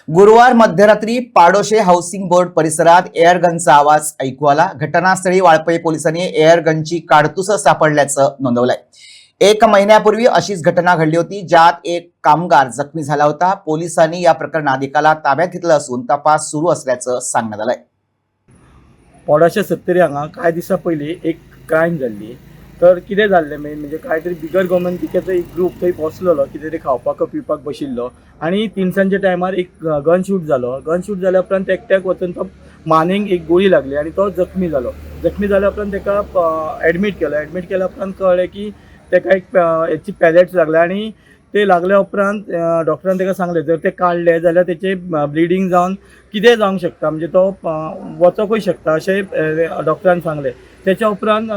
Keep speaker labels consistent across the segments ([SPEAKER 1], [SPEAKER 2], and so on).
[SPEAKER 1] गुरुवार मध्यरात्री पाडोशे housing board परिसरात एअरगनचा आवाज ऐकू आला। घटनास्थळी वाळपई पोलिसांनी एअरगनची काडतुसं सापडल्याचं नोंदवलंय। 1 महिन्यापूर्वी अशीच घटना घडली होती, ज्यात एक कामगार जखमी झाला होता। पोलिसांनी या प्रकरणात एकाला ताब्यात घेतलं असून तपास सुरू असल्याचं सांगण्यात आलंय।
[SPEAKER 2] पोडाशे 70 हांगा कांय दिसा पयलीं एक क्रायम जाल्ली। तर कितें जाल्लें मेन म्हणजे काय तरी बिगर गव्हर्मेंटीचो एक ग्रूप थंय बसलेलो, कितें तरी खावपाक पिवपाक बशिल्लो आनी तिनसांजच्या टायमार एक गन शूट जालो। गन शूट जाल्या उपरांत एकट्याक वचून तो मानेक एक गोळी लागली आनी तो जखमी जालो। जखमी जाल्या उपरांत ताका एडमीट केल्या उपरांत कळ्ळें की ताका एक हेची पॅलेट्स लागल्या आनी ते लागल्या उपरांत डॉक्टरान ताका सांगलें जर ते काडले जाल्यार तेचे ब्लिडींग जावन कितें जावंक शकता, म्हणजे तो वचोंकूय शकता अशें डॉक्टरान सांगलें। त्याच्या उपरांत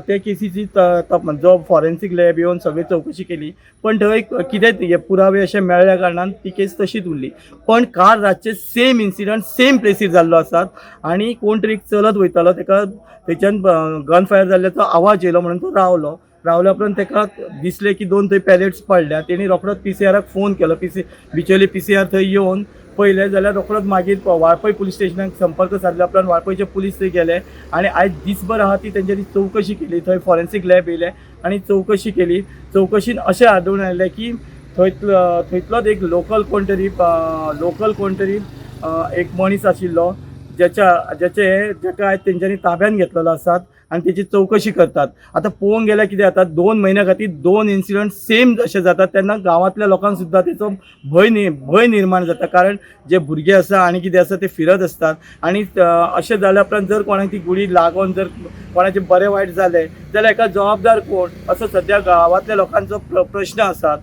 [SPEAKER 2] ते केसीची जो फॉरेन्सीक लॅब येवन सगळी चवकशी केली, पण थंय कितें पुरावे अशें मेळ्ळ्या कारणान ती केस तशीच उरली। पण काल रातचे सेम इन्सिडंट सेम प्लेसीर जाल्लो आसात आनी कोण तरी चलत वयतालो, ताका थंयच्यान गन फायर जाल्ल्याचो आवाज येयलो म्हणून तो रावल्या उपरांत ताका दिसलें की 2 थंय पॅलेट्स पडल्या। तेणी रोखडोच पीसीआराक फोन केलो। बिचोली पीसीआर थंय येवन पळयलें जाल्यार रोखडोच मागीर वाळपय पुलीस स्टेशनाक संपर्क साधल्या उपरांत वाळपयचे पुलीस थंय गेले आनी आयज दिसभर आहा ती तेंच्यांनी चवकशी केली। थंय फॉरेन्सीक लॅब येयले आनी चवकशी केली। चवकशीन अशें आढळून आयलें की थंयतलोच एक लोकल कोण तरी एक मनीस आशिल्लो, जाका आयज तेंच्यांनी ताब्यान घेतलेलो आसात आनी तेची चवकशी करतात। आतां पळोवंक गेल्यार कितें जाता, 2 म्हयन्या खातीर 2 इन्सिडंट सेम अशें जातात तेन्ना गांवांतल्या लोकांक सुद्दां तेचो भंय निर्माण जाता। कारण जे भुरगे आसा आनी कितें आसा ते फिरत असतात आनी अशें जाल्या उपरांत जर कोणाक ती गुळी लागून जर कोणाचें बरें वायट जालें जाल्यार हाका जबाबदार कोण असो सद्या गांवांतल्या लोकांचो प्रश्न आसा।